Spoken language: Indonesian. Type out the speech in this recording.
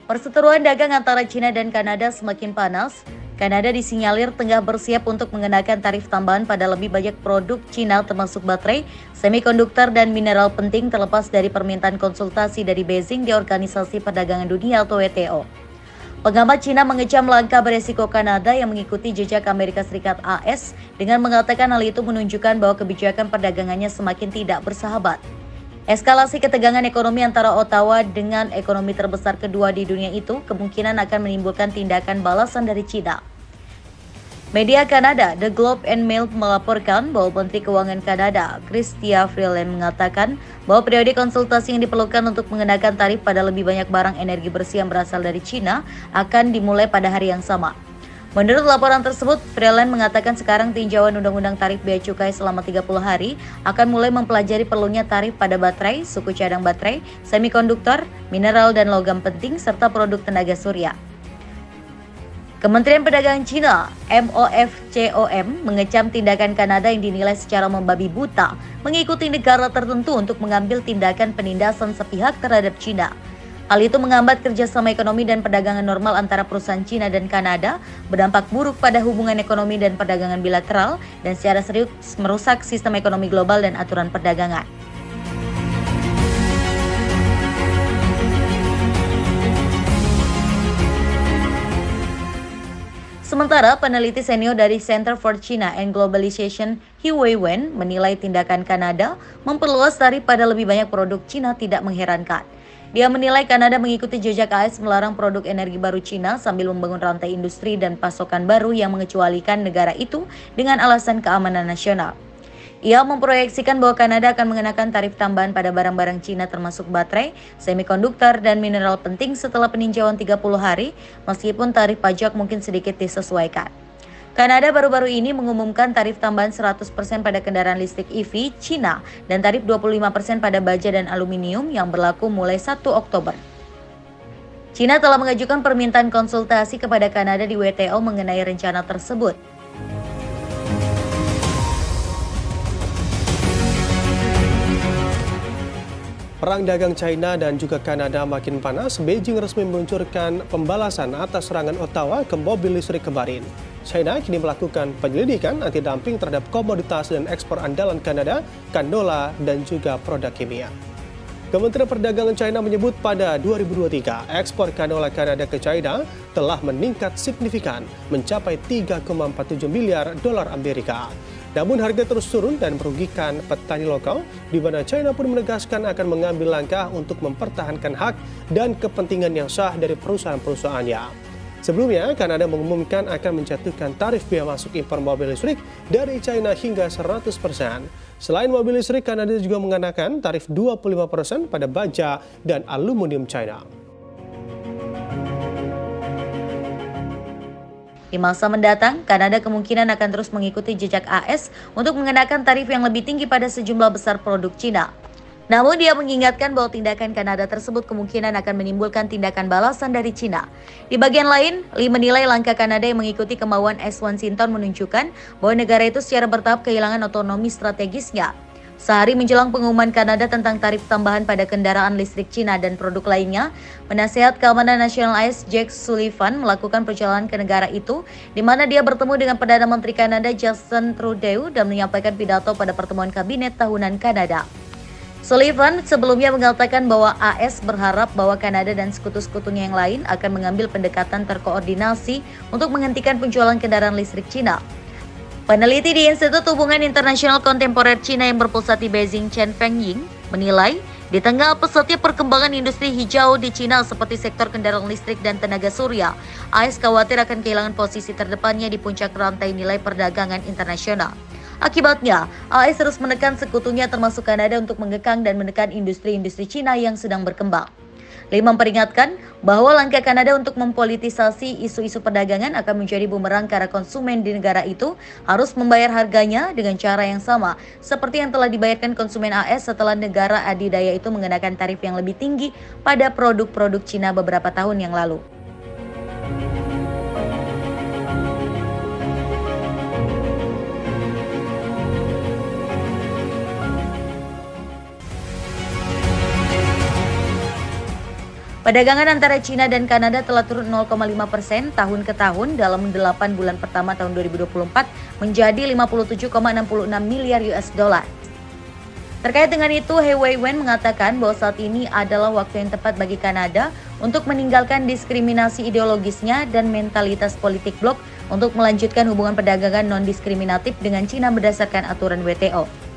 Perseteruan dagang antara China dan Kanada semakin panas. Kanada disinyalir tengah bersiap untuk mengenakan tarif tambahan pada lebih banyak produk China termasuk baterai, semikonduktor, dan mineral penting terlepas dari permintaan konsultasi dari Beijing di Organisasi Perdagangan Dunia atau WTO. Pengamat China mengecam langkah beresiko Kanada yang mengikuti jejak Amerika Serikat AS dengan mengatakan hal itu menunjukkan bahwa kebijakan perdagangannya semakin tidak bersahabat. Eskalasi ketegangan ekonomi antara Ottawa dengan ekonomi terbesar kedua di dunia itu kemungkinan akan menimbulkan tindakan balasan dari China. Media Kanada, The Globe and Mail melaporkan bahwa Menteri Keuangan Kanada, Chrystia Freeland mengatakan bahwa periode konsultasi yang diperlukan untuk mengenakan tarif pada lebih banyak barang energi bersih yang berasal dari China akan dimulai pada hari yang sama. Menurut laporan tersebut, Freeland mengatakan sekarang tinjauan Undang-Undang Tarif Bea Cukai selama 30 hari akan mulai mempelajari perlunya tarif pada baterai, suku cadang baterai, semikonduktor, mineral dan logam penting, serta produk tenaga surya. Kementerian Perdagangan China, MOFCOM, mengecam tindakan Kanada yang dinilai secara membabi buta mengikuti negara tertentu untuk mengambil tindakan penindasan sepihak terhadap China. Hal itu menghambat kerjasama ekonomi dan perdagangan normal antara perusahaan China dan Kanada, berdampak buruk pada hubungan ekonomi dan perdagangan bilateral, dan secara serius merusak sistem ekonomi global dan aturan perdagangan. Sementara peneliti senior dari Center for China and Globalization, He Weiwen, menilai tindakan Kanada memperluas tarif pada lebih banyak produk China tidak mengherankan. Dia menilai Kanada mengikuti jejak AS melarang produk energi baru China sambil membangun rantai industri dan pasokan baru yang mengecualikan negara itu dengan alasan keamanan nasional. Ia memproyeksikan bahwa Kanada akan mengenakan tarif tambahan pada barang-barang China termasuk baterai, semikonduktor, dan mineral penting setelah peninjauan 30 hari, meskipun tarif pajak mungkin sedikit disesuaikan. Kanada baru-baru ini mengumumkan tarif tambahan 100% pada kendaraan listrik EV China dan tarif 25% pada baja dan aluminium yang berlaku mulai 1 Oktober. China telah mengajukan permintaan konsultasi kepada Kanada di WTO mengenai rencana tersebut. Perang dagang China dan juga Kanada makin panas. Beijing resmi meluncurkan pembalasan atas serangan Ottawa ke mobil listrik kemarin. China kini melakukan penyelidikan anti-dumping terhadap komoditas dan ekspor andalan Kanada, canola, dan juga produk kimia. Kementerian Perdagangan China menyebut pada 2023, ekspor canola Kanada ke China telah meningkat signifikan, mencapai 3,47 miliar dolar Amerika. Namun harga terus turun dan merugikan petani lokal, di mana China pun menegaskan akan mengambil langkah untuk mempertahankan hak dan kepentingan yang sah dari perusahaan-perusahaannya. Sebelumnya, Kanada mengumumkan akan menjatuhkan tarif bea masuk impor mobil listrik dari China hingga 100%. Selain mobil listrik, Kanada juga mengenakan tarif 25% pada baja dan aluminium China. Di masa mendatang, Kanada kemungkinan akan terus mengikuti jejak AS untuk mengenakan tarif yang lebih tinggi pada sejumlah besar produk China. Namun dia mengingatkan bahwa tindakan Kanada tersebut kemungkinan akan menimbulkan tindakan balasan dari China. Di bagian lain, Lee menilai langkah Kanada yang mengikuti kemauan Washington menunjukkan bahwa negara itu secara bertahap kehilangan otonomi strategisnya. Sehari menjelang pengumuman Kanada tentang tarif tambahan pada kendaraan listrik China dan produk lainnya, Penasehat Keamanan Nasional AS Jake Sullivan melakukan perjalanan ke negara itu, di mana dia bertemu dengan Perdana Menteri Kanada Justin Trudeau dan menyampaikan pidato pada pertemuan kabinet tahunan Kanada. Sullivan sebelumnya mengatakan bahwa AS berharap bahwa Kanada dan sekutu-sekutunya yang lain akan mengambil pendekatan terkoordinasi untuk menghentikan penjualan kendaraan listrik China. Peneliti di Institut Hubungan Internasional Kontemporer China yang berpusat di Beijing, Chen Fengying, menilai di tengah pesatnya perkembangan industri hijau di China seperti sektor kendaraan listrik dan tenaga surya, AS khawatir akan kehilangan posisi terdepannya di puncak rantai nilai perdagangan internasional. Akibatnya, AS terus menekan sekutunya termasuk Kanada untuk mengekang dan menekan industri-industri China yang sedang berkembang. Lee memperingatkan bahwa langkah Kanada untuk mempolitisasi isu-isu perdagangan akan menjadi bumerang karena konsumen di negara itu harus membayar harganya dengan cara yang sama seperti yang telah dibayarkan konsumen AS setelah negara adidaya itu mengenakan tarif yang lebih tinggi pada produk-produk Cina beberapa tahun yang lalu. Perdagangan antara China dan Kanada telah turun 0,5% tahun ke tahun dalam 8 bulan pertama tahun 2024 menjadi 57,66 miliar US dollar. Terkait dengan itu, He Weiwen mengatakan bahwa saat ini adalah waktu yang tepat bagi Kanada untuk meninggalkan diskriminasi ideologisnya dan mentalitas politik blok untuk melanjutkan hubungan perdagangan non-diskriminatif dengan China berdasarkan aturan WTO.